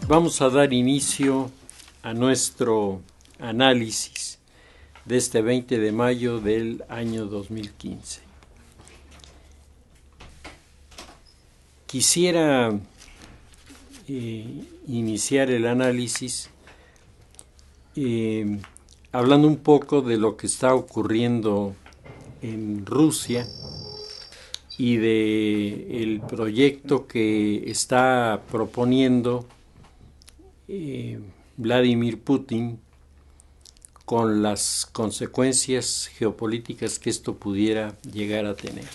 Vamos a dar inicio a nuestro análisis de este 20 de mayo del año 2015. Quisiera iniciar el análisis hablando un poco de lo que está ocurriendo en Rusia y de el proyecto que está proponiendo Vladimir Putin con las consecuencias geopolíticas que esto pudiera llegar a tener.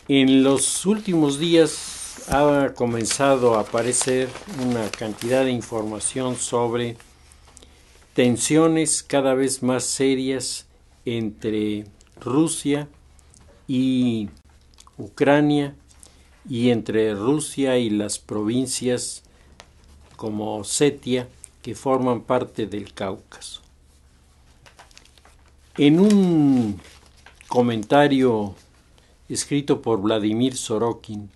En los últimos días ha comenzado a aparecer una cantidad de información sobre tensiones cada vez más serias entre Rusia y Ucrania y entre Rusia y las provincias como Osetia que forman parte del Cáucaso. En un comentario escrito por Vladimir Sorokin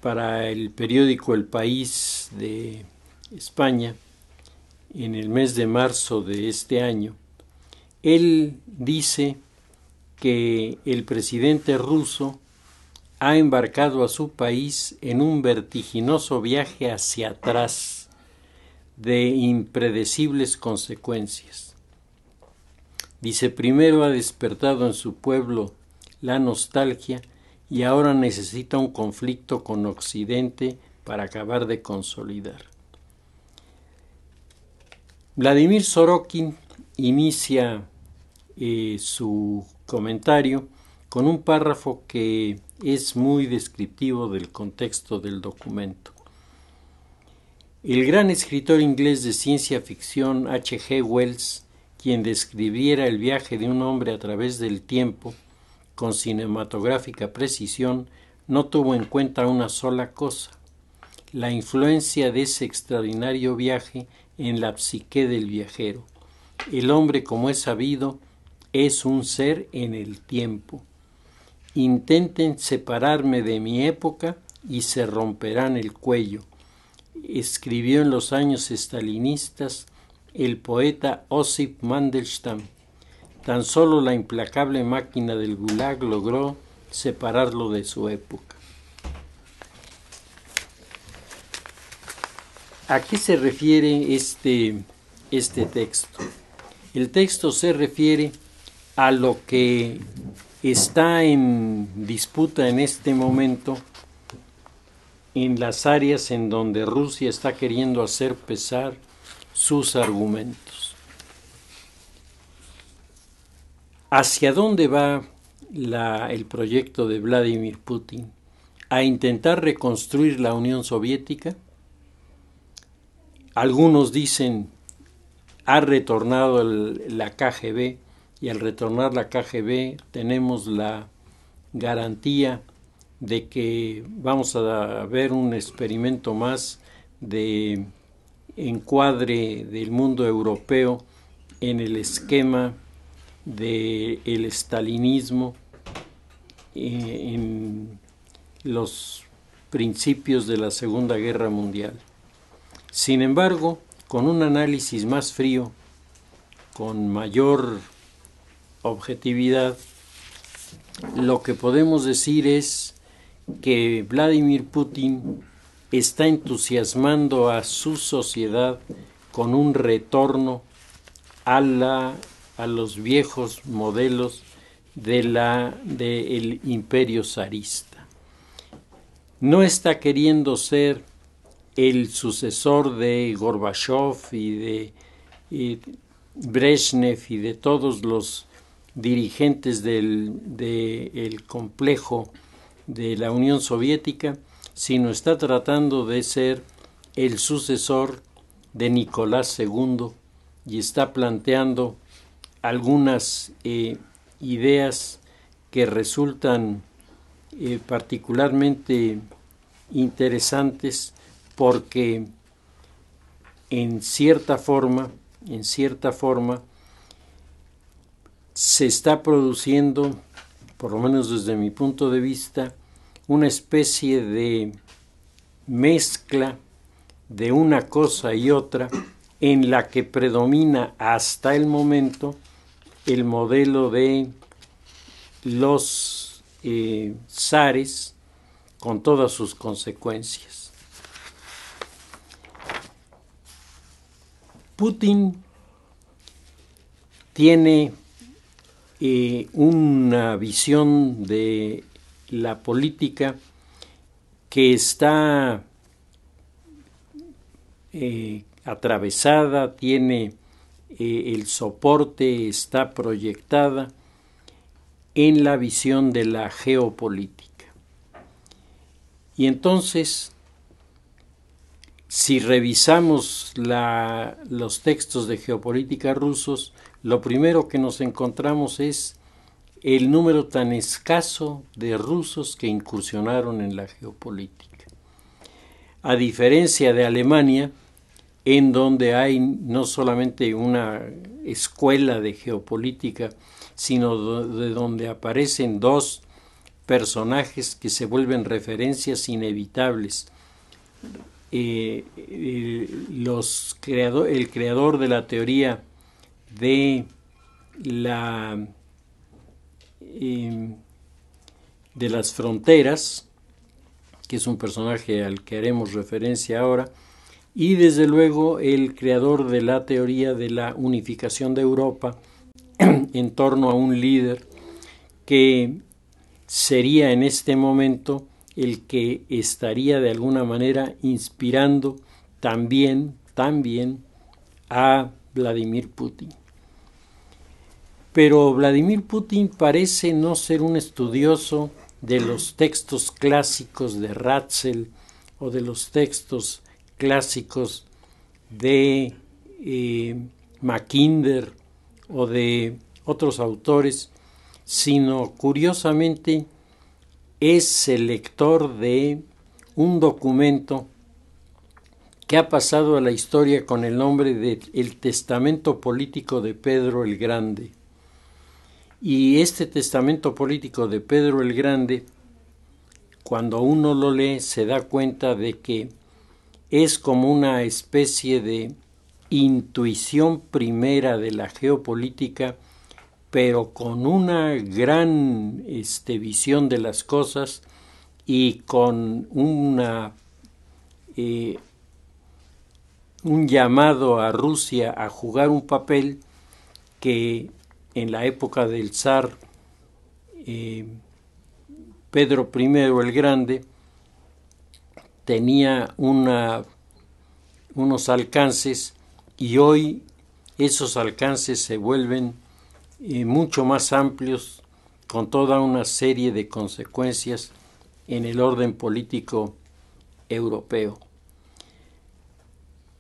para el periódico El País de España en el mes de marzo de este año, él dice que el presidente ruso ha embarcado a su país en un vertiginoso viaje hacia atrás de impredecibles consecuencias. Dice, primero ha despertado en su pueblo la nostalgia y ahora necesita un conflicto con Occidente para acabar de consolidar. Vladimir Sorokin inicia su comentario con un párrafo que es muy descriptivo del contexto del documento. El gran escritor inglés de ciencia ficción H. G. Wells, quien describiera el viaje de un hombre a través del tiempo con cinematográfica precisión, no tuvo en cuenta una sola cosa: la influencia de ese extraordinario viaje en la psique del viajero. El hombre, como es sabido, es un ser en el tiempo. Intenten separarme de mi época y se romperán el cuello, escribió en los años estalinistas el poeta Osip Mandelstam. Tan solo la implacable máquina del Gulag logró separarlo de su época. ¿A qué se refiere este texto? El texto se refiere a lo que está en disputa en este momento en las áreas en donde Rusia está queriendo hacer pesar sus argumentos. ¿Hacia dónde va el proyecto de Vladimir Putin? ¿A intentar reconstruir la Unión Soviética? Algunos dicen, ha retornado la KGB, y al retornar la KGB tenemos la garantía de que vamos a ver un experimento más de encuadre del mundo europeo en el esquema del estalinismo en los principios de la Segunda Guerra Mundial. Sin embargo, con un análisis más frío, con mayor objetividad, lo que podemos decir es que Vladimir Putin está entusiasmando a su sociedad con un retorno a los viejos modelos del imperio zarista. No está queriendo ser el sucesor de Gorbachov y de Brezhnev y de todos los dirigentes del complejo de la Unión Soviética, sino está tratando de ser el sucesor de Nicolás II y está planteando algunas ideas que resultan particularmente interesantes porque en cierta forma se está produciendo, por lo menos desde mi punto de vista, una especie de mezcla de una cosa y otra en la que predomina hasta el momento el modelo de los zares con todas sus consecuencias. Putin tiene una visión de la política que está atravesada, tiene el soporte, está proyectada en la visión de la geopolítica. Y entonces, si revisamos los textos de geopolítica rusos, lo primero que nos encontramos es el número tan escaso de rusos que incursionaron en la geopolítica. A diferencia de Alemania, en donde hay no solamente una escuela de geopolítica, sino de donde aparecen dos personajes que se vuelven referencias inevitables. El creador de la teoría de las fronteras, que es un personaje al que haremos referencia ahora, y desde luego el creador de la teoría de la unificación de Europa en torno a un líder que sería en este momento el que estaría de alguna manera inspirando también a Vladimir Putin. Pero Vladimir Putin parece no ser un estudioso de los textos clásicos de Ratzel o de los textos clásicos de Mackinder o de otros autores, sino curiosamente es el lector de un documento que ha pasado a la historia con el nombre de El Testamento Político de Pedro el Grande. Y este testamento político de Pedro el Grande, cuando uno lo lee, se da cuenta de que es como una especie de intuición primera de la geopolítica, pero con una gran visión de las cosas y con un llamado a Rusia a jugar un papel que en la época del zar Pedro I el Grande tenía unos alcances, y hoy esos alcances se vuelven mucho más amplios, con toda una serie de consecuencias en el orden político europeo.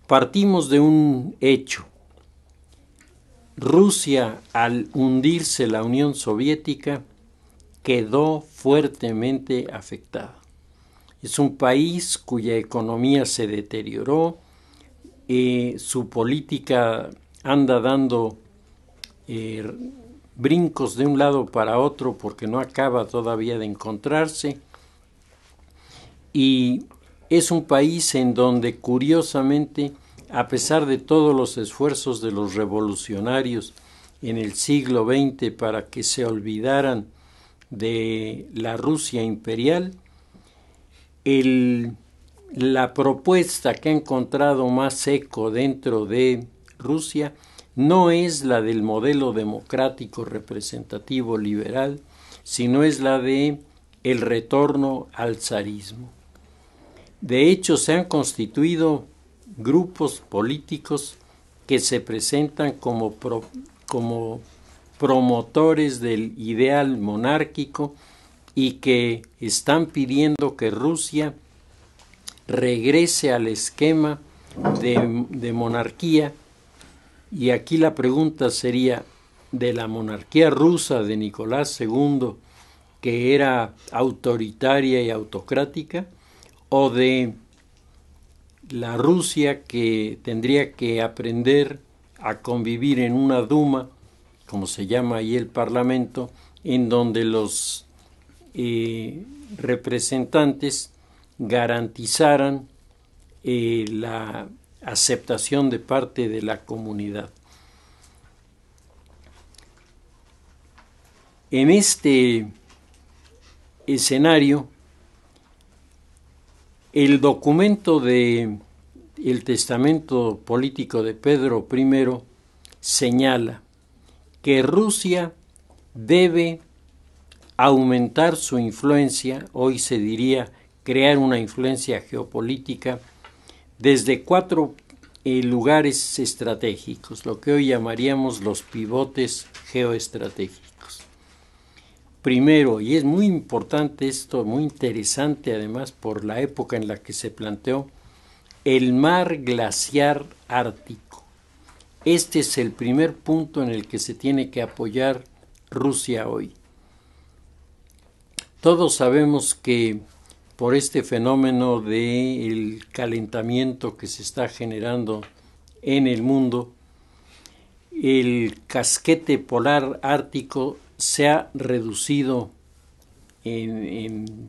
Partimos de un hecho. Rusia, al hundirse la Unión Soviética, quedó fuertemente afectada. Es un país cuya economía se deterioró, su política anda dando brincos de un lado para otro porque no acaba todavía de encontrarse, y es un país en donde, curiosamente, a pesar de todos los esfuerzos de los revolucionarios en el siglo XX para que se olvidaran de la Rusia imperial, la propuesta que ha encontrado más eco dentro de Rusia no es la del modelo democrático representativo liberal, sino es la de el retorno al zarismo. De hecho, se han constituido grupos políticos que se presentan como promotores del ideal monárquico y que están pidiendo que Rusia regrese al esquema de monarquía. Y aquí la pregunta sería, ¿de la monarquía rusa de Nicolás II, que era autoritaria y autocrática, o de la Rusia que tendría que aprender a convivir en una Duma, como se llama ahí el Parlamento, en donde los representantes garantizaran la aceptación de parte de la comunidad. En este escenario, el documento del testamento político de Pedro I señala que Rusia debe aumentar su influencia, hoy se diría crear una influencia geopolítica, desde 4 lugares estratégicos, lo que hoy llamaríamos los pivotes geoestratégicos. Primero, y es muy importante esto, muy interesante además por la época en la que se planteó, el mar glaciar ártico. Este es el primer punto en el que se tiene que apoyar Rusia hoy. Todos sabemos que por este fenómeno del calentamiento que se está generando en el mundo, el casquete polar ártico se ha reducido en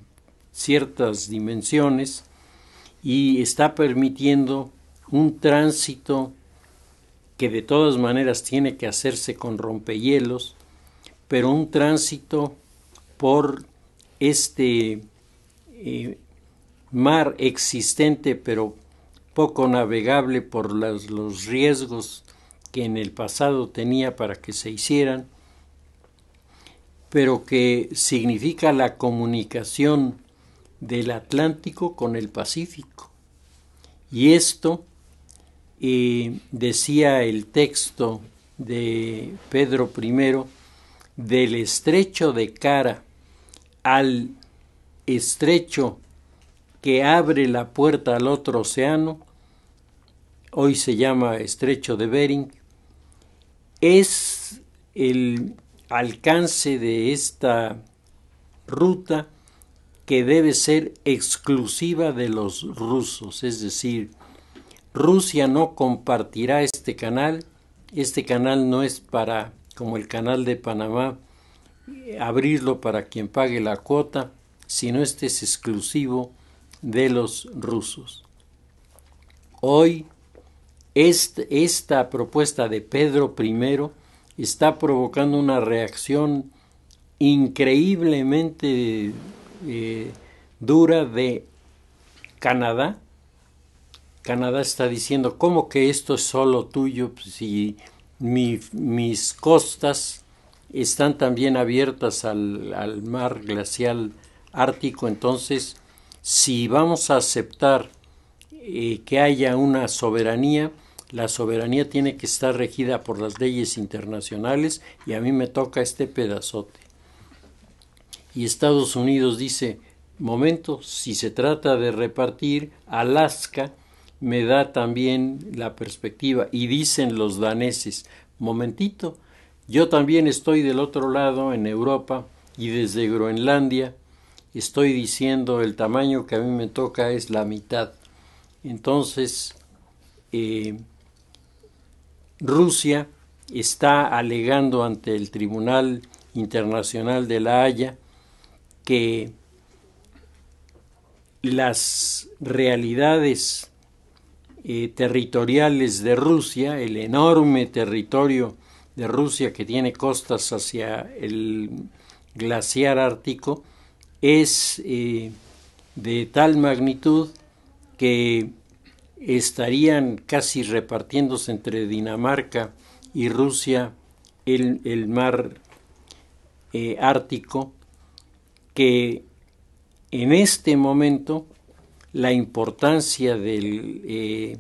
ciertas dimensiones y está permitiendo un tránsito que de todas maneras tiene que hacerse con rompehielos, pero un tránsito por este mar existente pero poco navegable por los riesgos que en el pasado tenía para que se hicieran, pero que significa la comunicación del Atlántico con el Pacífico. Y esto, decía el texto de Pedro I, del estrecho de Kara al estrecho que abre la puerta al otro océano, hoy se llama estrecho de Bering, es el alcance de esta ruta que debe ser exclusiva de los rusos, es decir, Rusia no compartirá este canal no es para, como el canal de Panamá, abrirlo para quien pague la cuota, sino este es exclusivo de los rusos. Hoy esta propuesta de Pedro I está provocando una reacción increíblemente dura de Canadá. Canadá está diciendo, ¿cómo que esto es solo tuyo? Si mis costas están también abiertas al mar glacial ártico, entonces si vamos a aceptar que haya una soberanía, la soberanía tiene que estar regida por las leyes internacionales y a mí me toca este pedazote. Y Estados Unidos dice, momento, si se trata de repartir, Alaska me da también la perspectiva. Y dicen los daneses, momentito, yo también estoy del otro lado en Europa y desde Groenlandia estoy diciendo el tamaño que a mí me toca es la mitad. Entonces, Rusia está alegando ante el Tribunal Internacional de La Haya que las realidades territoriales de Rusia, el enorme territorio de Rusia que tiene costas hacia el glaciar ártico, es de tal magnitud que estarían casi repartiéndose entre Dinamarca y Rusia el mar ártico, que en este momento la importancia de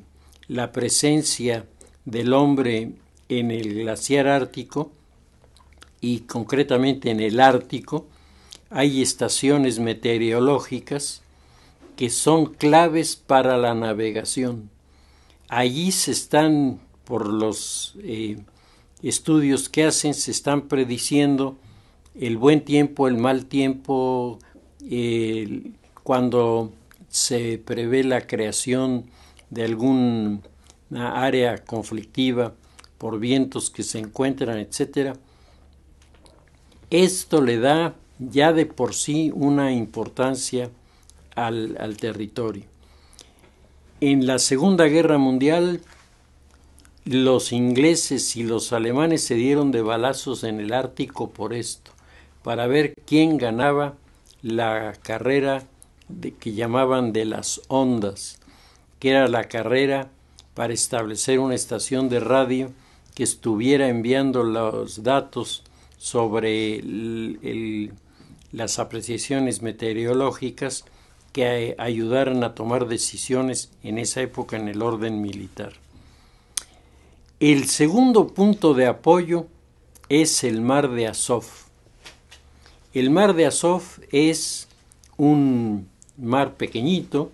la presencia del hombre en el glaciar ártico y concretamente en el Ártico, hay estaciones meteorológicas que son claves para la navegación. Allí se están, por los estudios que hacen, se están prediciendo el buen tiempo, el mal tiempo, cuando se prevé la creación de alguna área conflictiva por vientos que se encuentran, etc. Esto le da ya de por sí una importancia al territorio. En la Segunda Guerra Mundial, los ingleses y los alemanes se dieron de balazos en el Ártico por esto, para ver quién ganaba la carrera que llamaban de las ondas, que era la carrera para establecer una estación de radio que estuviera enviando los datos sobre las apreciaciones meteorológicas que ayudaran a tomar decisiones en esa época en el orden militar. El segundo punto de apoyo es el mar de Azov. El mar de Azov es un mar pequeñito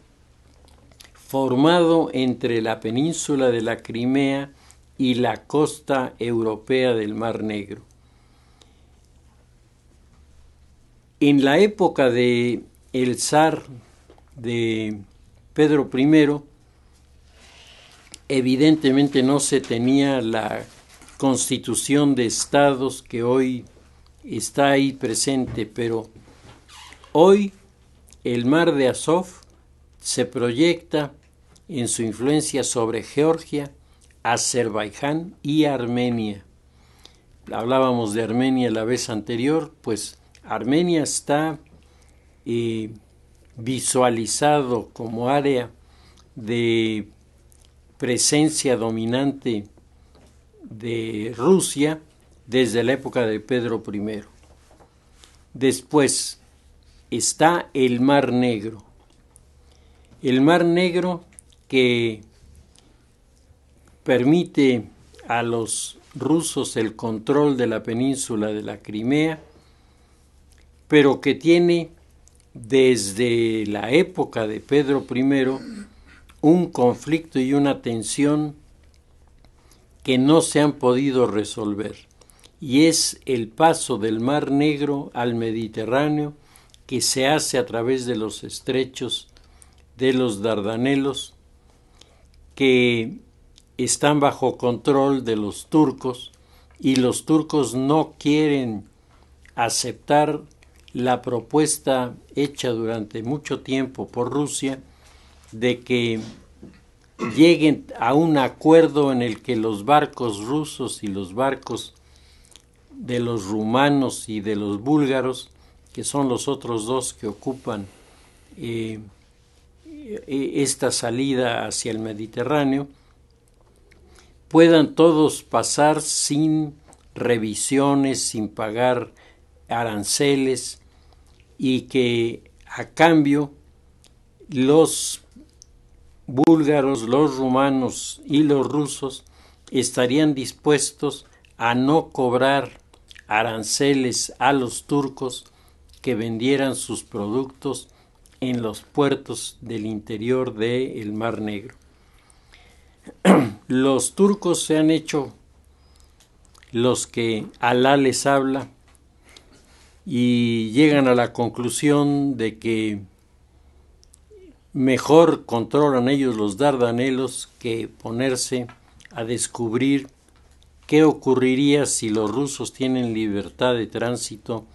formado entre la península de la Crimea y la costa europea del Mar Negro. En la época de el zar de Pedro I, evidentemente no se tenía la constitución de estados que hoy está ahí presente, pero hoy el mar de Azov se proyecta en su influencia sobre Georgia, Azerbaiyán y Armenia. Hablábamos de Armenia la vez anterior, pues Armenia está visualizado como área de presencia dominante de Rusia desde la época de Pedro I. Después está el Mar Negro. El Mar Negro que permite a los rusos el control de la península de la Crimea, pero que tiene desde la época de Pedro I un conflicto y una tensión que no se han podido resolver, y es el paso del Mar Negro al Mediterráneo que se hace a través de los estrechos de los Dardanelos, que están bajo control de los turcos, y los turcos no quieren aceptar la propuesta hecha durante mucho tiempo por Rusia de que lleguen a un acuerdo en el que los barcos rusos y los barcos de los rumanos y de los búlgaros, que son los otros dos que ocupan esta salida hacia el Mediterráneo, puedan todos pasar sin revisiones, sin pagar aranceles, y que a cambio los búlgaros, los rumanos y los rusos estarían dispuestos a no cobrar aranceles a los turcos que vendieran sus productos en los puertos del interior del Mar Negro. Los turcos se han hecho los que Alá les habla y llegan a la conclusión de que mejor controlan ellos los Dardanelos que ponerse a descubrir qué ocurriría si los rusos tienen libertad de tránsito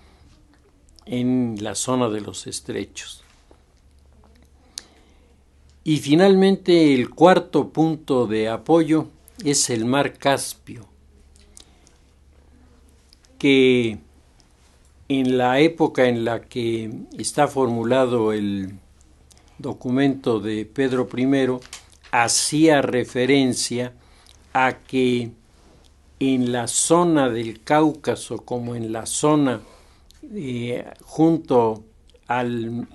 en la zona de los estrechos. Y finalmente el cuarto punto de apoyo es el Mar Caspio, que en la época en la que está formulado el documento de Pedro I, hacía referencia a que en la zona del Cáucaso, como en la zona junto al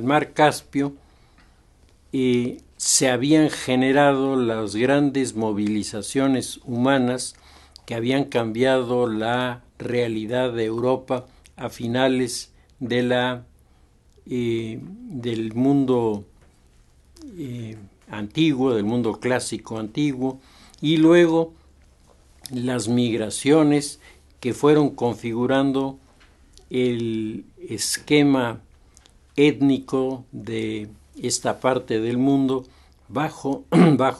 Mar Caspio, se habían generado las grandes movilizaciones humanas que habían cambiado la realidad de Europa a finales de del mundo antiguo, del mundo clásico antiguo, y luego las migraciones que fueron configurando el esquema étnico de esta parte del mundo bajo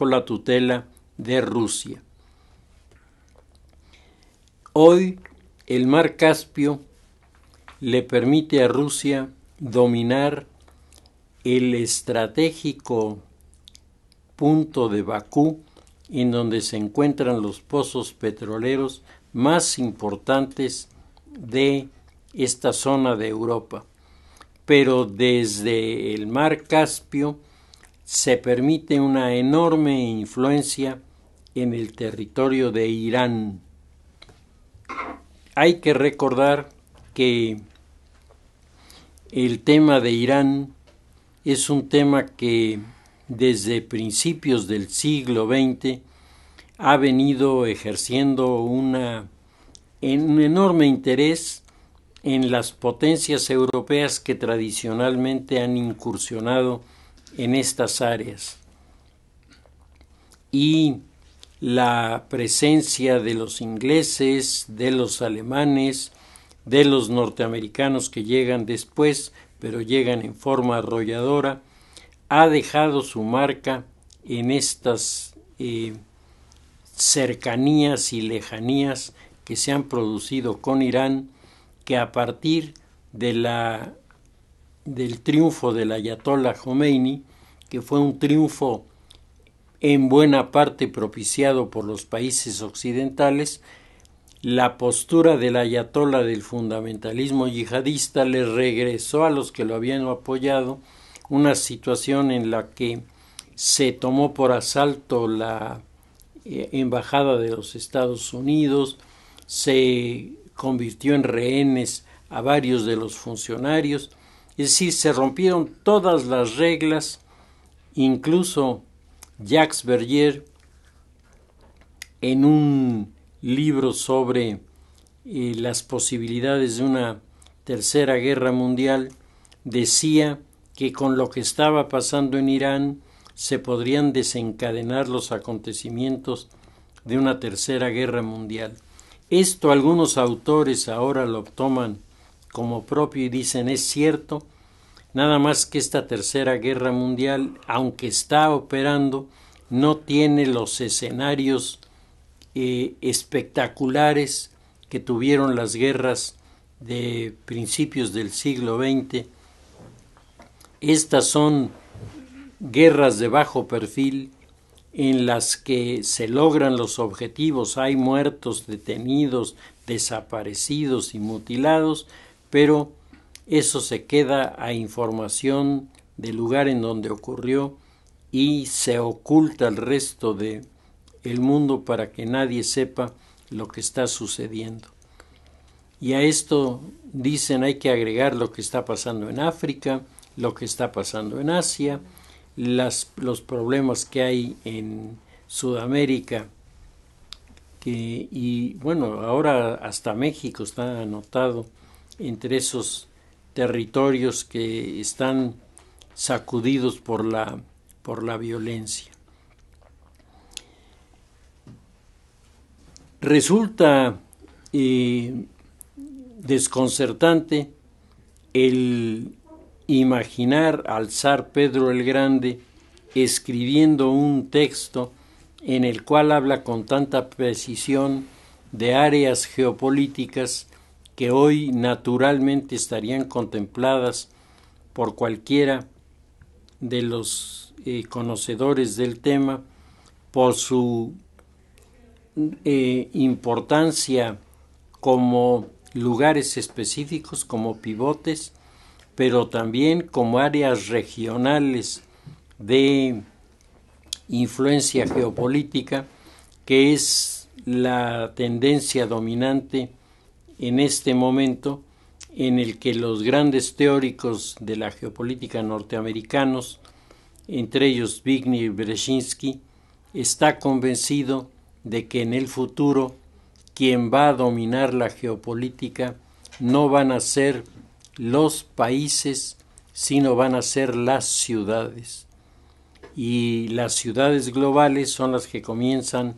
la tutela de Rusia. Hoy el Mar Caspio le permite a Rusia dominar el estratégico punto de Bakú, en donde se encuentran los pozos petroleros más importantes de esta zona de Europa. Pero desde el mar Caspio se permite una enorme influencia en el territorio de Irán. Hay que recordar que el tema de Irán es un tema que desde principios del siglo XX ha venido ejerciendo un enorme interés en las potencias europeas que tradicionalmente han incursionado en estas áreas. Y la presencia de los ingleses, de los alemanes, de los norteamericanos que llegan después, pero llegan en forma arrolladora, ha dejado su marca en estas cercanías y lejanías que se han producido con Irán, que a partir del triunfo del ayatollah Jomeini, que fue un triunfo en buena parte propiciado por los países occidentales, la postura del ayatollah del fundamentalismo yihadista le regresó a los que lo habían apoyado una situación en la que se tomó por asalto la embajada de los Estados Unidos, se convirtió en rehenes a varios de los funcionarios, es decir, se rompieron todas las reglas. Incluso Jacques Bergier, en un libro sobre las posibilidades de una tercera guerra mundial, decía que con lo que estaba pasando en Irán se podrían desencadenar los acontecimientos de una tercera guerra mundial. Esto algunos autores ahora lo toman como propio y dicen es cierto, nada más que esta tercera guerra mundial, aunque está operando, no tiene los escenarios espectaculares que tuvieron las guerras de principios del siglo XX. Estas son guerras de bajo perfil en las que se logran los objetivos, hay muertos, detenidos, desaparecidos y mutilados, pero eso se queda a información del lugar en donde ocurrió y se oculta al resto del mundo para que nadie sepa lo que está sucediendo. Y a esto dicen hay que agregar lo que está pasando en África, lo que está pasando en Asia, los problemas que hay en Sudamérica, y bueno, ahora hasta México está anotado entre esos territorios que están sacudidos por la violencia. Resulta desconcertante el imaginar al zar Pedro el Grande escribiendo un texto en el cual habla con tanta precisión de áreas geopolíticas que hoy naturalmente estarían contempladas por cualquiera de los conocedores del tema por su importancia como lugares específicos, como pivotes, pero también como áreas regionales de influencia geopolítica, que es la tendencia dominante en este momento, en el que los grandes teóricos de la geopolítica norteamericanos, entre ellos Zbigniew Brzezinski, está convencido de que en el futuro quien va a dominar la geopolítica no van a ser los países, sino van a ser las ciudades. Y las ciudades globales son las que comienzan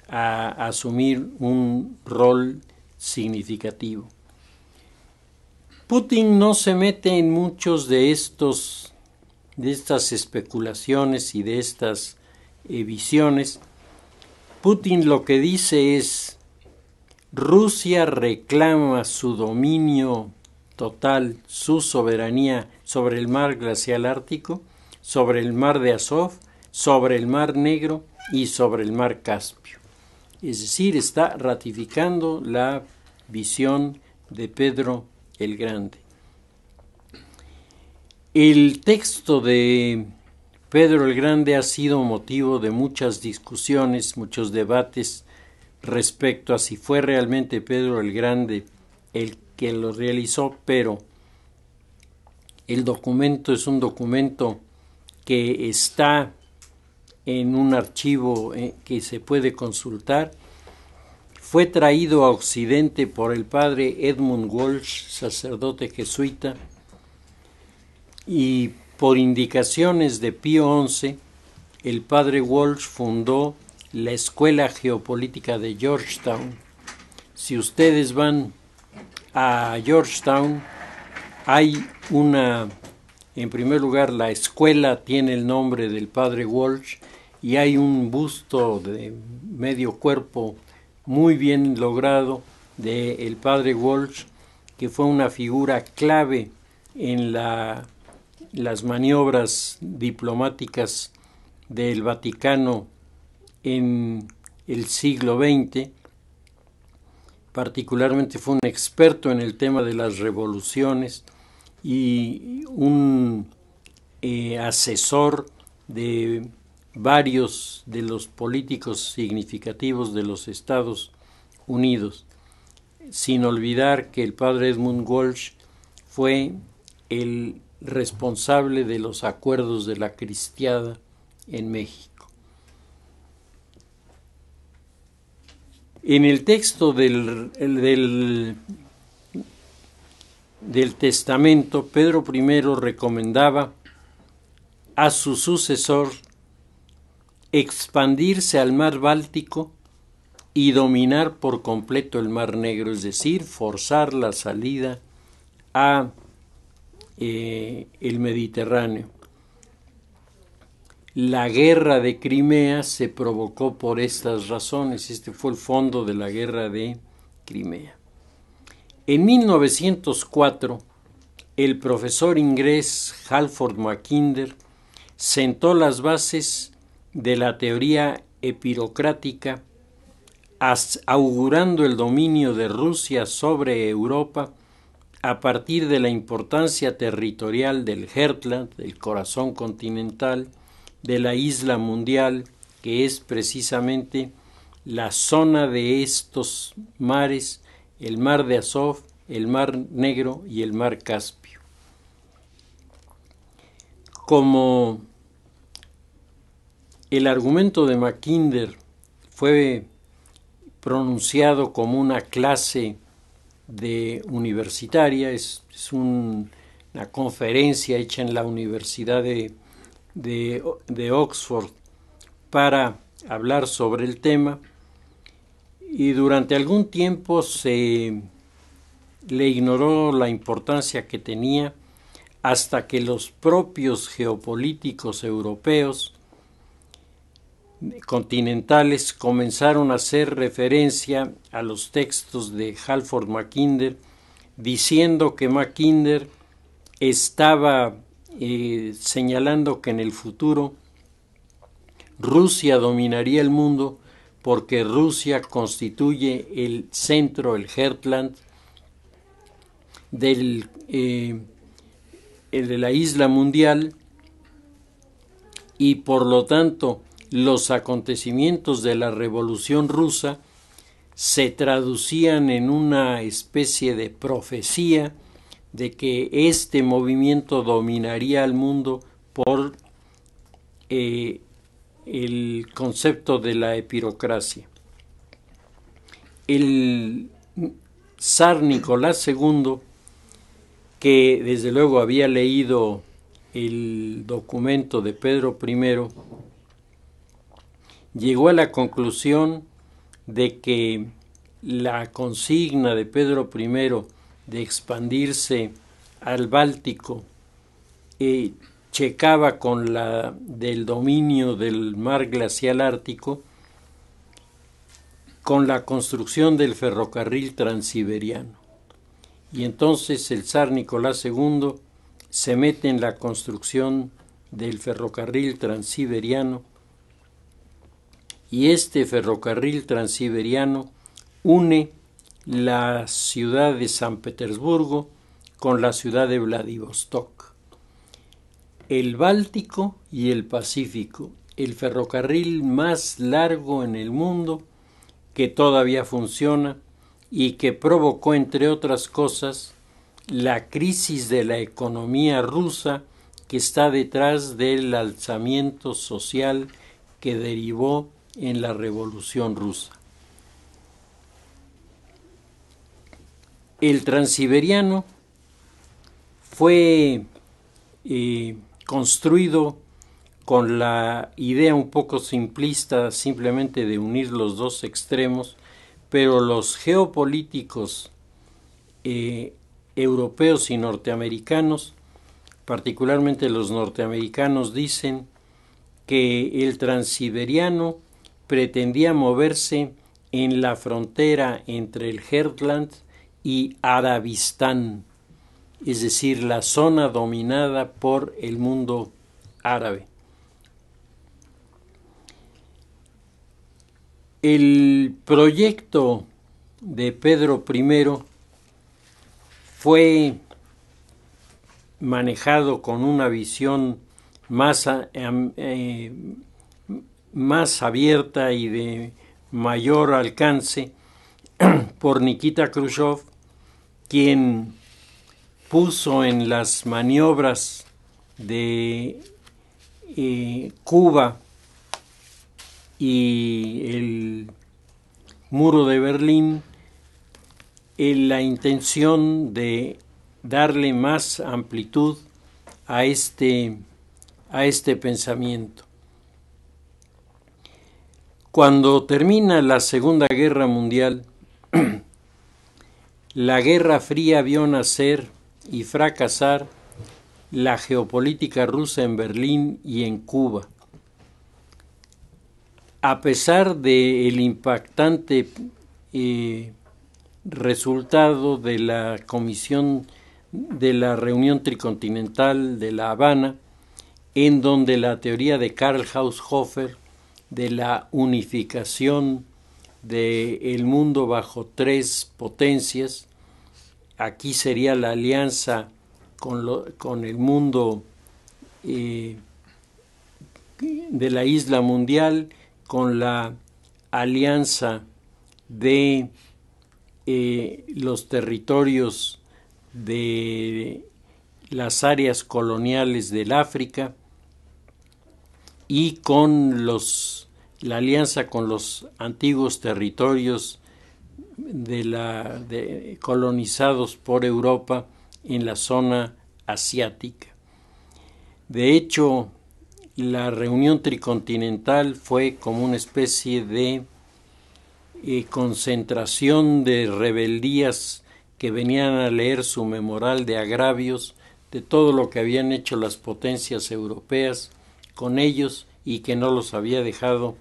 a asumir un rol significativo. Putin no se mete en muchos de estas especulaciones y de estas visiones. Putin lo que dice es: Rusia reclama su dominio total su soberanía sobre el mar glacial ártico, sobre el mar de Azov, sobre el mar Negro y sobre el mar Caspio. Es decir, está ratificando la visión de Pedro el Grande. El texto de Pedro el Grande ha sido motivo de muchas discusiones, muchos debates respecto a si fue realmente Pedro el Grande el que lo realizó, pero el documento es un documento que está en un archivo que se puede consultar. Fue traído a Occidente por el padre Edmund Walsh, sacerdote jesuita, y por indicaciones de Pío XI, el padre Walsh fundó la Escuela Geopolítica de Georgetown. Si ustedes van a Georgetown, hay en primer lugar, la escuela tiene el nombre del padre Walsh y hay un busto de medio cuerpo muy bien logrado del padre Walsh, que fue una figura clave en las maniobras diplomáticas del Vaticano en el siglo XX. Particularmente fue un experto en el tema de las revoluciones y un asesor de varios de los políticos significativos de los Estados Unidos, sin olvidar que el padre Edmund Walsh fue el responsable de los acuerdos de la Cristiada en México. En el texto del testamento, Pedro I recomendaba a su sucesor expandirse al mar Báltico y dominar por completo el mar Negro, es decir, forzar la salida a el Mediterráneo. La guerra de Crimea se provocó por estas razones. Este fue el fondo de la guerra de Crimea. En 1904, el profesor inglés Halford Mackinder sentó las bases de la teoría epirocrática, augurando el dominio de Rusia sobre Europa a partir de la importancia territorial del Heartland, el corazón continental, de la isla mundial, que es precisamente la zona de estos mares, el mar de Azov, el mar Negro y el mar Caspio. Como el argumento de Mackinder fue pronunciado como una clase universitaria, es una conferencia hecha en la Universidad de Oxford para hablar sobre el tema, y durante algún tiempo se le ignoró la importancia que tenía hasta que los propios geopolíticos europeos continentales comenzaron a hacer referencia a los textos de Halford Mackinder, diciendo que Mackinder estaba señalando que en el futuro Rusia dominaría el mundo porque Rusia constituye el centro, el Heartland de la isla mundial, y por lo tanto los acontecimientos de la Revolución Rusa se traducían en una especie de profecía de que este movimiento dominaría al mundo por el concepto de la epirocracia. El zar Nicolás II, que desde luego había leído el documento de Pedro I, llegó a la conclusión de que la consigna de Pedro I de expandirse al Báltico checaba con la del dominio del mar glacial ártico, con la construcción del ferrocarril transiberiano. y entonces el zar Nicolás II se mete en la construcción del ferrocarril transiberiano, y este ferrocarril transiberiano une la ciudad de San Petersburgo con la ciudad de Vladivostok, el Báltico y el Pacífico, el ferrocarril más largo en el mundo que todavía funciona y que provocó, entre otras cosas, la crisis de la economía rusa que está detrás del alzamiento social que derivó en la Revolución Rusa. El Transiberiano fue construido con la idea un poco simplista simplemente de unir los dos extremos, pero los geopolíticos europeos y norteamericanos, particularmente los norteamericanos, dicen que el Transiberiano pretendía moverse en la frontera entre el Heartland y Arabistán, es decir, la zona dominada por el mundo árabe. El proyecto de Pedro I fue manejado con una visión más abierta y de mayor alcance por Nikita Khrushchev, quien puso en las maniobras de Cuba y el muro de Berlín la intención de darle más amplitud a este pensamiento. Cuando termina la Segunda Guerra Mundial, la Guerra Fría vio nacer y fracasar la geopolítica rusa en Berlín y en Cuba. A pesar del impactante resultado de la comisión de la reunión tricontinental de La Habana, en donde la teoría de Karl Haushofer de la unificación del mundo bajo tres potencias, aquí sería la alianza con el mundo de la isla mundial, con la alianza de los territorios de las áreas coloniales del África y con la alianza con los antiguos territorios colonizados por Europa en la zona asiática. De hecho, la reunión tricontinental fue como una especie de concentración de rebeldías que venían a leer su memorial de agravios de todo lo que habían hecho las potencias europeas con ellos y que no los había dejado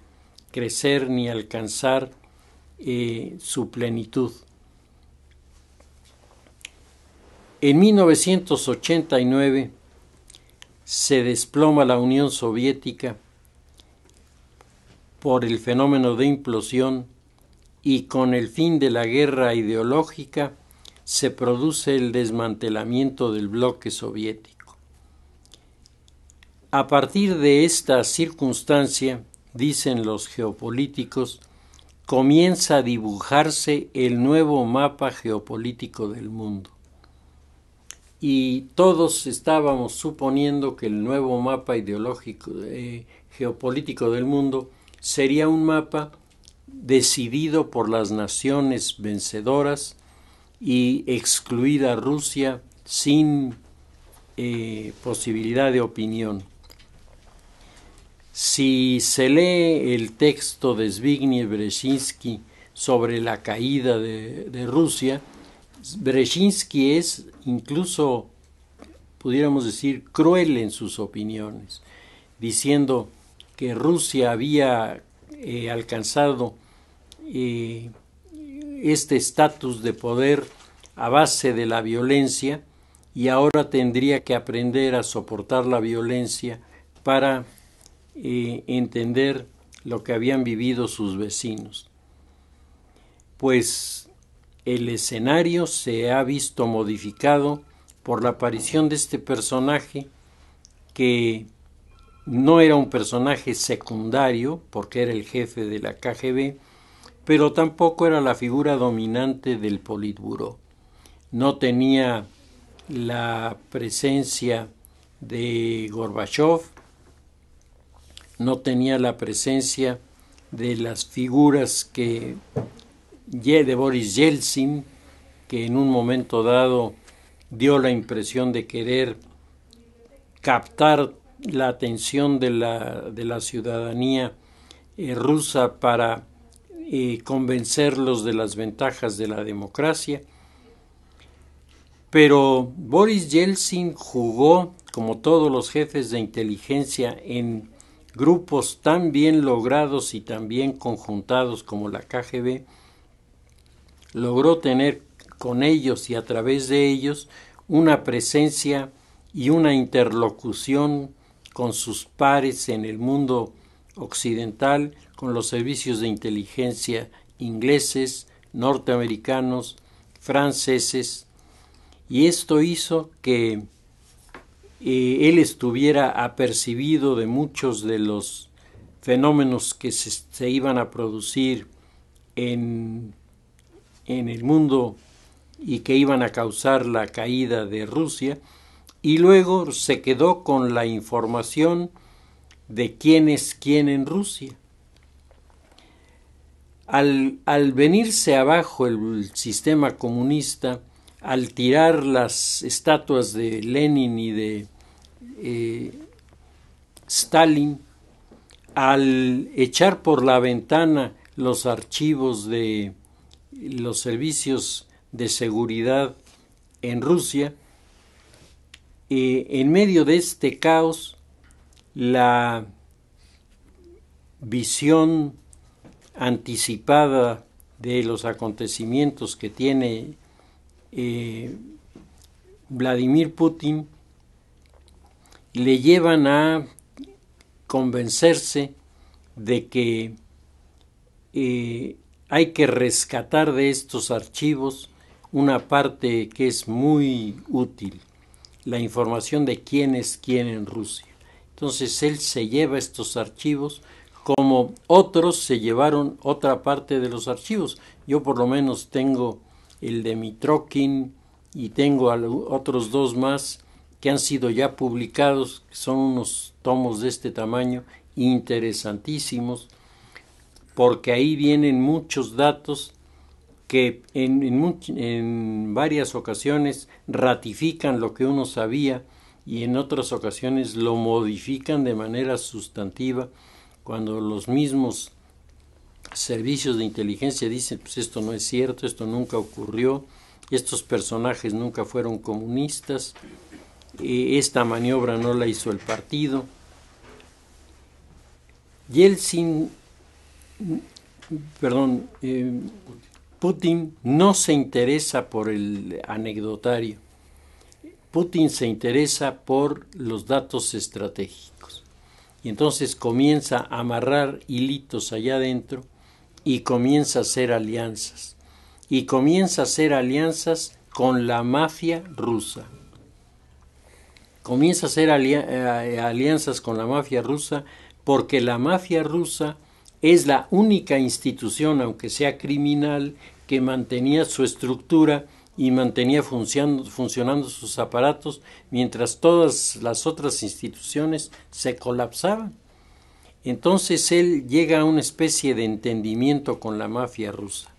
crecer ni alcanzar su plenitud. En 1989 se desploma la Unión Soviética por el fenómeno de implosión y con el fin de la guerra ideológica se produce el desmantelamiento del bloque soviético. A partir de esta circunstancia, dicen los geopolíticos, comienza a dibujarse el nuevo mapa geopolítico del mundo. Y todos estábamos suponiendo que el nuevo mapa ideológico geopolítico del mundo sería un mapa decidido por las naciones vencedoras y excluida Rusia sin posibilidad de opinión. Si se lee el texto de Zbigniew Brzezinski sobre la caída de Rusia, Brzezinski es incluso, pudiéramos decir, cruel en sus opiniones, diciendo que Rusia había alcanzado este estatus de poder a base de la violencia y ahora tendría que aprender a soportar la violencia para entender lo que habían vivido sus vecinos. Pues el escenario se ha visto modificado por la aparición de este personaje que no era un personaje secundario porque era el jefe de la KGB, pero tampoco era la figura dominante del Politburó. No tenía la presencia de Gorbachov, no tenía la presencia de las figuras de Boris Yeltsin, que en un momento dado dio la impresión de querer captar la atención de la ciudadanía rusa para convencerlos de las ventajas de la democracia. Pero Boris Yeltsin jugó, como todos los jefes de inteligencia, en grupos tan bien logrados y tan bien conjuntados como la KGB, logró tener con ellos y a través de ellos una presencia y una interlocución con sus pares en el mundo occidental, con los servicios de inteligencia ingleses, norteamericanos, franceses, y esto hizo que él estuviera apercibido de muchos de los fenómenos que se iban a producir en el mundo y que iban a causar la caída de Rusia, y luego se quedó con la información de quién es quién en Rusia. Al venirse abajo el sistema comunista, al tirar las estatuas de Lenin y de Stalin, al echar por la ventana los archivos de los servicios de seguridad en Rusia, en medio de este caos, la visión anticipada de los acontecimientos que tiene Vladimir Putin le llevan a convencerse de que hay que rescatar de estos archivos una parte que es muy útil, la información de quién es quién en Rusia. Entonces él se lleva estos archivos como otros se llevaron otra parte de los archivos. Yo por lo menos tengo el de Mitrokhin y tengo otros dos más que han sido ya publicados, que son unos tomos de este tamaño interesantísimos, porque ahí vienen muchos datos que en varias ocasiones ratifican lo que uno sabía y en otras ocasiones lo modifican de manera sustantiva cuando los mismos servicios de inteligencia dicen pues esto no es cierto, esto nunca ocurrió, estos personajes nunca fueron comunistas, esta maniobra no la hizo el partido. Putin no se interesa por el anecdotario. Putin se interesa por los datos estratégicos. Y entonces comienza a amarrar hilitos allá adentro y comienza a hacer alianzas. Y comienza a hacer alianzas con la mafia rusa. Comienza a hacer alianzas con la mafia rusa porque la mafia rusa es la única institución, aunque sea criminal, que mantenía su estructura y mantenía funcionando sus aparatos, mientras todas las otras instituciones se colapsaban. Entonces él llega a una especie de entendimiento con la mafia rusa.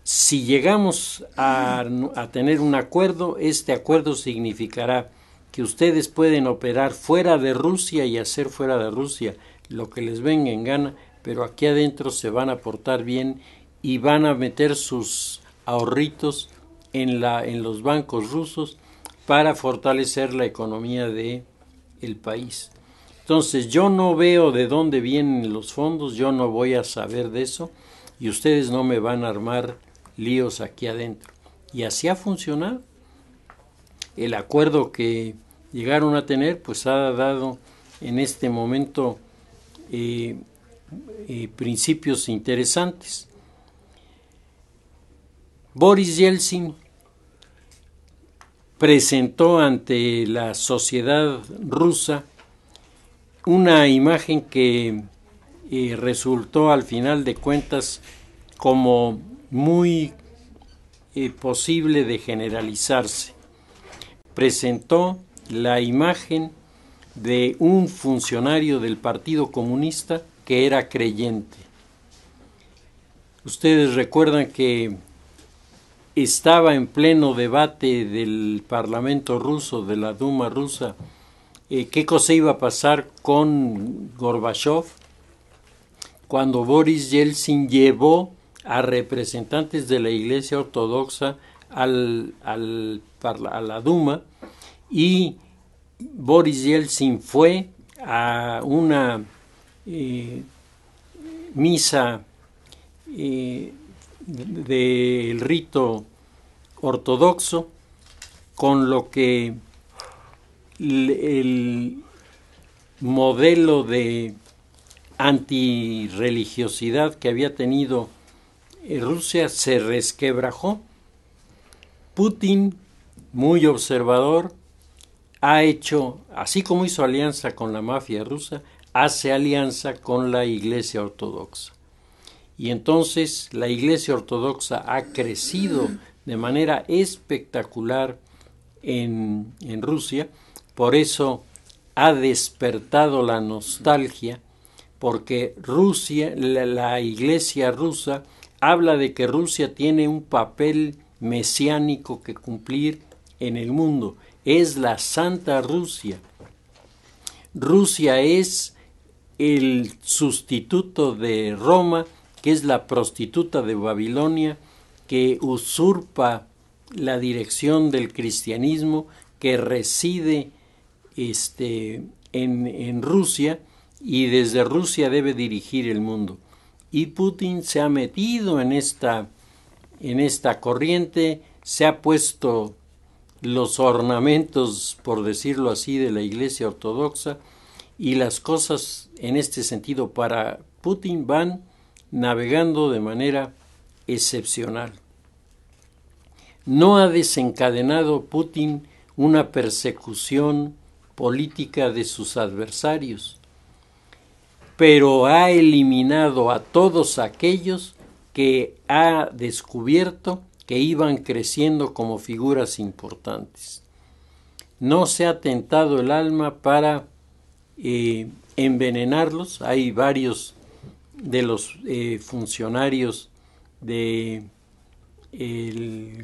Si llegamos a tener un acuerdo, este acuerdo significará que ustedes pueden operar fuera de Rusia y hacer fuera de Rusia lo que les venga en gana, pero aquí adentro se van a portar bien y van a meter sus ahorritos en los bancos rusos para fortalecer la economía del país. Entonces yo no veo de dónde vienen los fondos, yo no voy a saber de eso y ustedes no me van a armar líos aquí adentro. Y así ha funcionado. El acuerdo que llegaron a tener pues ha dado en este momento principios interesantes. Boris Yeltsin presentó ante la sociedad rusa una imagen que resultó al final de cuentas como muy posible de generalizarse. Presentó la imagen de un funcionario del Partido Comunista que era creyente. Ustedes recuerdan que estaba en pleno debate del Parlamento ruso, de la Duma rusa, qué cosa iba a pasar con Gorbachov, cuando Boris Yeltsin llevó a representantes de la Iglesia Ortodoxa a la Duma, y Boris Yeltsin fue a una misa del rito ortodoxo, con lo que el modelo de antirreligiosidad que había tenido Rusia se resquebrajó. Putin, muy observador, ha hecho, así como hizo alianza con la mafia rusa, hace alianza con la Iglesia Ortodoxa. Y entonces la Iglesia Ortodoxa ha crecido de manera espectacular en Rusia. Por eso ha despertado la nostalgia, porque Rusia, la Iglesia rusa, habla de que Rusia tiene un papel mesiánico que cumplir en el mundo. Es la Santa Rusia. Rusia es el sustituto de Roma, que es la prostituta de Babilonia, que usurpa la dirección del cristianismo, que reside en Rusia, y desde Rusia debe dirigir el mundo. Y Putin se ha metido en esta corriente, se ha puesto los ornamentos, por decirlo así, de la Iglesia Ortodoxa, y las cosas en este sentido para Putin van navegando de manera excepcional. No ha desencadenado Putin una persecución política de sus adversarios, pero ha eliminado a todos aquellos que ha descubierto que iban creciendo como figuras importantes. No se ha tentado el alma para envenenarlos. Hay varios de los funcionarios del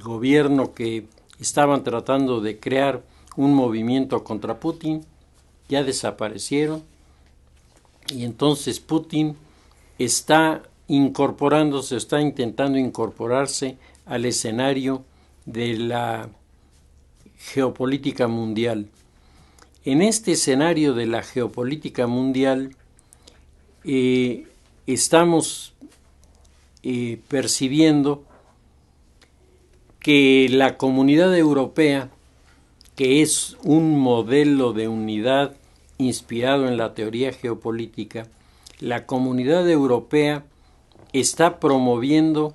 gobierno que estaban tratando de crear un movimiento contra Putin, ya desaparecieron, y entonces Putin está intentando incorporarse al escenario de la geopolítica mundial. En este escenario de la geopolítica mundial estamos percibiendo que la Comunidad Europea, que es un modelo de unidad inspirado en la teoría geopolítica, la Comunidad Europea está promoviendo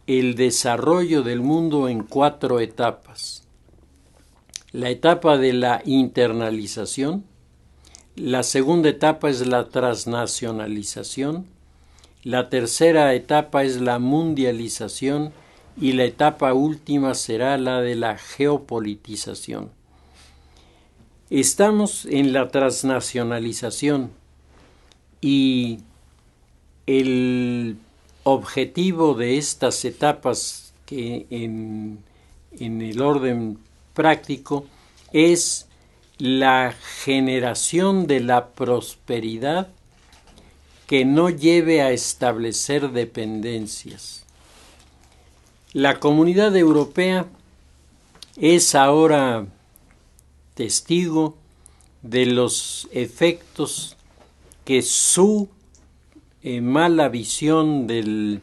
el desarrollo del mundo en 4 etapas. La etapa de la internalización, la segunda etapa es la transnacionalización, la tercera etapa es la mundialización, y la etapa última será la de la geopolitización. Estamos en la transnacionalización, y el objetivo de estas etapas, que en el orden práctico, es la generación de la prosperidad que no lleve a establecer dependencias. La Comunidad Europea es ahora testigo de los efectos que su mala visión del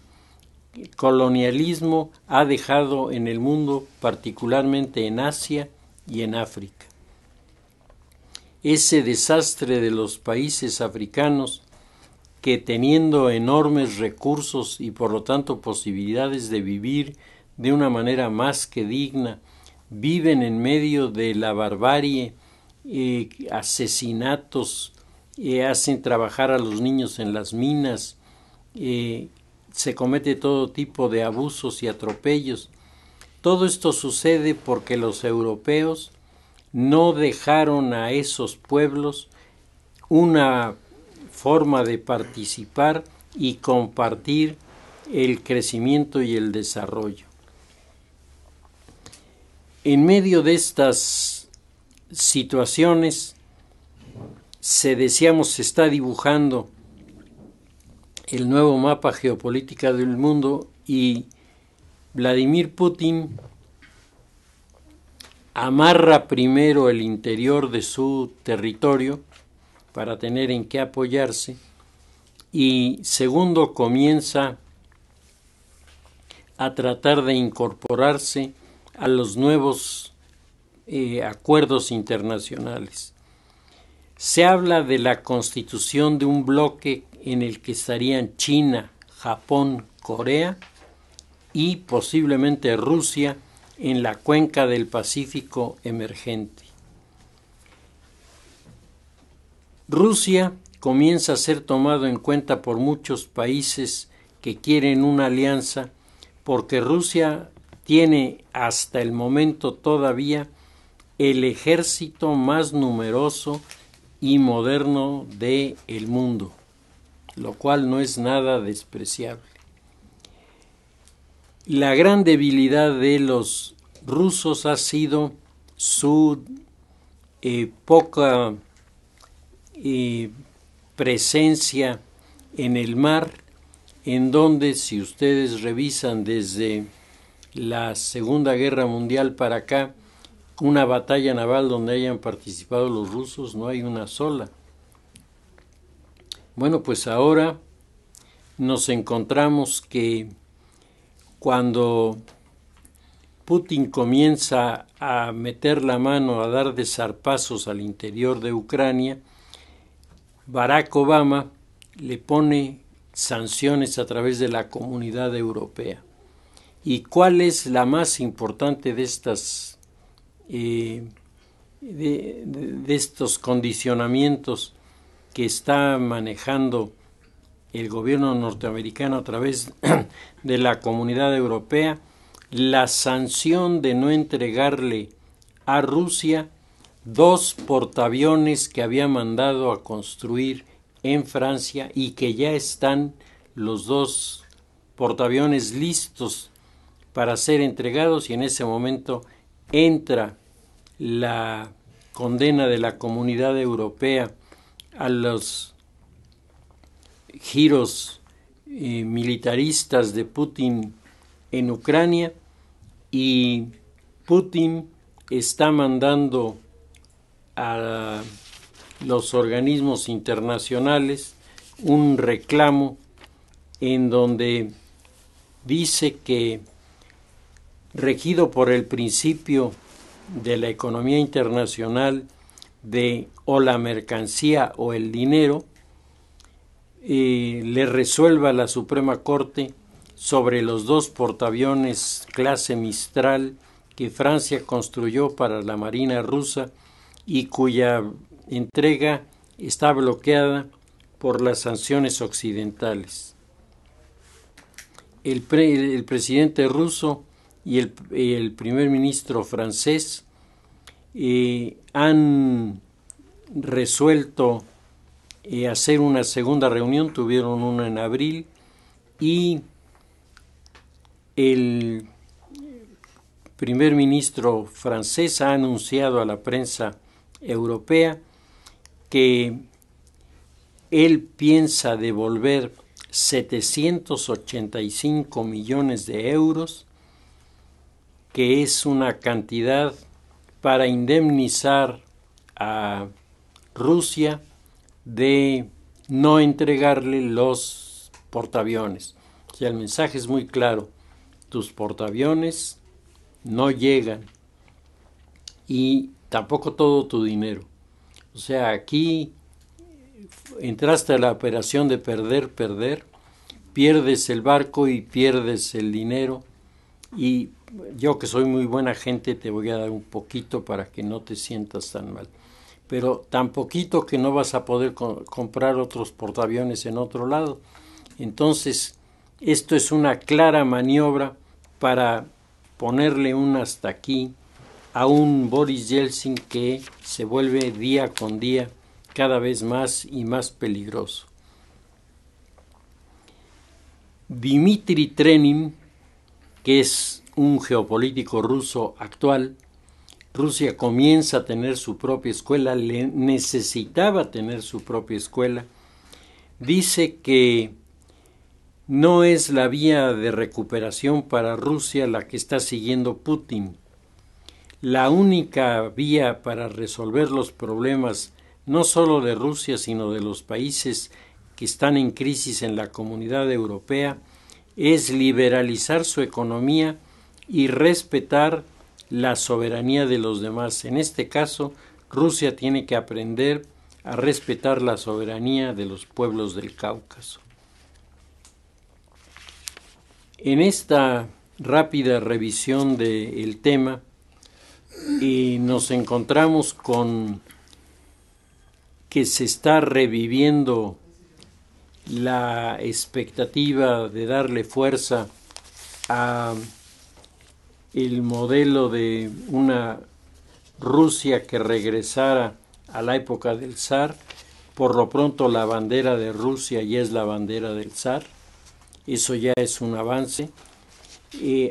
colonialismo ha dejado en el mundo, particularmente en Asia y en África. Ese desastre de los países africanos que, teniendo enormes recursos y por lo tanto posibilidades de vivir de una manera más que digna, viven en medio de la barbarie, asesinatos, hacen trabajar a los niños en las minas, se comete todo tipo de abusos y atropellos. Todo esto sucede porque los europeos no dejaron a esos pueblos una forma de participar y compartir el crecimiento y el desarrollo. En medio de estas situaciones, se está dibujando el nuevo mapa geopolítico del mundo y Vladimir Putin amarra primero el interior de su territorio para tener en qué apoyarse y segundo comienza a tratar de incorporarse a los nuevos acuerdos internacionales. Se habla de la constitución de un bloque en el que estarían China, Japón, Corea y posiblemente Rusia en la cuenca del Pacífico emergente. Rusia comienza a ser tomado en cuenta por muchos países que quieren una alianza porque Rusia tiene hasta el momento todavía el ejército más numeroso y moderno del mundo, lo cual no es nada despreciable. La gran debilidad de los rusos ha sido su poca presencia en el mar, en donde, si ustedes revisan desde la Segunda Guerra Mundial para acá, una batalla naval donde hayan participado los rusos no hay una sola. Bueno, pues ahora nos encontramos que cuando Putin comienza a meter la mano, a dar de zarpazos al interior de Ucrania, Barack Obama le pone sanciones a través de la Comunidad Europea. ¿Y cuál es la más importante de estas de estos condicionamientos que está manejando el gobierno norteamericano a través de la Comunidad Europea? La sanción de no entregarle a Rusia 2 portaaviones que había mandado a construir en Francia y que ya están los 2 portaaviones listos para ser entregados, y en ese momento entra la condena de la Comunidad Europea a los giros militaristas de Putin en Ucrania, y Putin está mandando a los organismos internacionales un reclamo en donde dice que, regido por el principio de la economía internacional de o la mercancía o el dinero, le resuelva la Suprema Corte sobre los 2 portaaviones clase Mistral que Francia construyó para la Marina rusa y cuya entrega está bloqueada por las sanciones occidentales. El presidente ruso y el primer ministro francés han resuelto hacer una segunda reunión, tuvieron una en abril, y el primer ministro francés ha anunciado a la prensa europea que él piensa devolver 785 millones de euros, que es una cantidad para indemnizar a Rusia de no entregarle los portaaviones. sea, el mensaje es muy claro. Tus portaaviones no llegan y tampoco todo tu dinero. O sea, aquí entraste a la operación de perder, pierdes el barco y pierdes el dinero, y yo, que soy muy buena gente, te voy a dar un poquito para que no te sientas tan mal, pero tan poquito que no vas a poder comprar otros portaaviones en otro lado. Entonces, esto es una clara maniobra para ponerle un hasta aquí a un Boris Yeltsin que se vuelve día con día cada vez más y más peligroso. Dmitry Trenin, que es un geopolítico ruso actual, Rusia comienza a tener su propia escuela, necesitaba tener su propia escuela, dice que no es la vía de recuperación para Rusia la que está siguiendo Putin. La única vía para resolver los problemas no solo de Rusia, sino de los países que están en crisis en la comunidad europea, es liberalizar su economía y respetar la soberanía de los demás. En este caso, Rusia tiene que aprender a respetar la soberanía de los pueblos del Cáucaso. En esta rápida revisión del tema, nos encontramos con que se está reviviendo la expectativa de darle fuerza a el modelo de una Rusia que regresara a la época del zar. Por lo pronto la bandera de Rusia ya es la bandera del zar. Eso ya es un avance.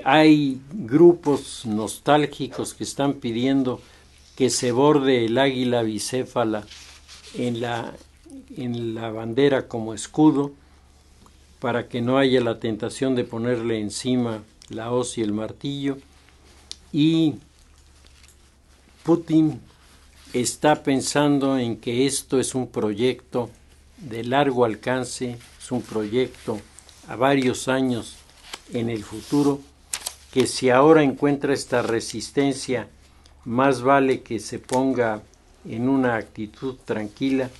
Hay grupos nostálgicos que están pidiendo que se borde el águila bicéfala en la bandera como escudo, para que no haya la tentación de ponerle encima la hoz y el martillo. Y Putin está pensando en que esto es un proyecto de largo alcance, es un proyecto a varios años en el futuro, que si ahora encuentra esta resistencia, más vale que se ponga en una actitud tranquila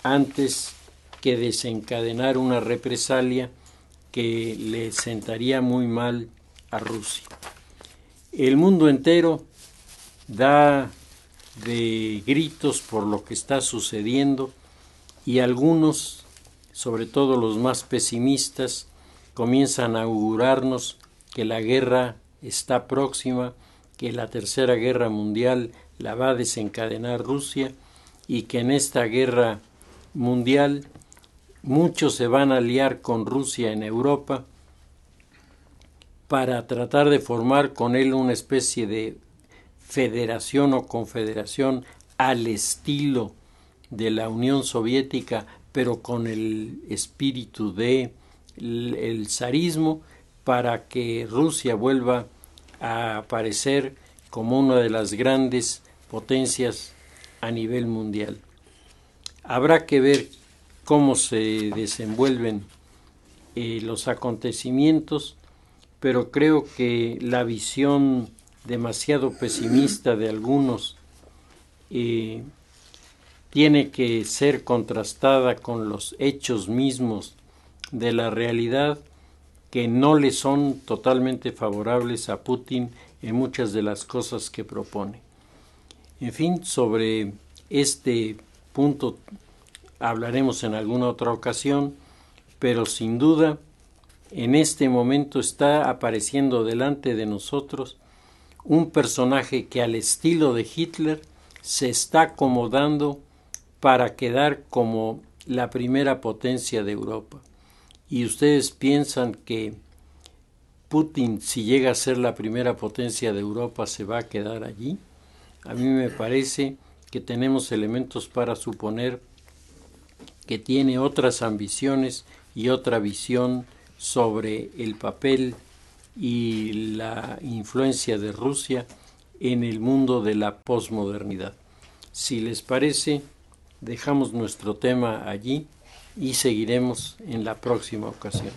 antes que desencadenar una represalia que le sentaría muy mal a Rusia. El mundo entero da de gritos por lo que está sucediendo, y algunos, sobre todo los más pesimistas, comienzan a augurarnos que la guerra está próxima, que la Tercera Guerra Mundial la va a desencadenar Rusia, y que en esta guerra mundial muchos se van a aliar con Rusia en Europa para tratar de formar con él una especie de federación o confederación al estilo de la Unión Soviética, pero con el espíritu de el zarismo, para que Rusia vuelva a aparecer como una de las grandes potencias a nivel mundial. Habrá que ver cómo se desenvuelven los acontecimientos, pero creo que la visión demasiado pesimista de algunos tiene que ser contrastada con los hechos mismos de la realidad, que no le son totalmente favorables a Putin en muchas de las cosas que propone. En fin, sobre este punto hablaremos en alguna otra ocasión, pero sin duda en este momento está apareciendo delante de nosotros un personaje que, al estilo de Hitler, se está acomodando para quedar como la primera potencia de Europa. ¿Y ustedes piensan que Putin, si llega a ser la primera potencia de Europa, se va a quedar allí? A mí me parece que tenemos elementos para suponer que tiene otras ambiciones y otra visión sobre el papel y la influencia de Rusia en el mundo de la posmodernidad. Si les parece, dejamos nuestro tema allí y seguiremos en la próxima ocasión.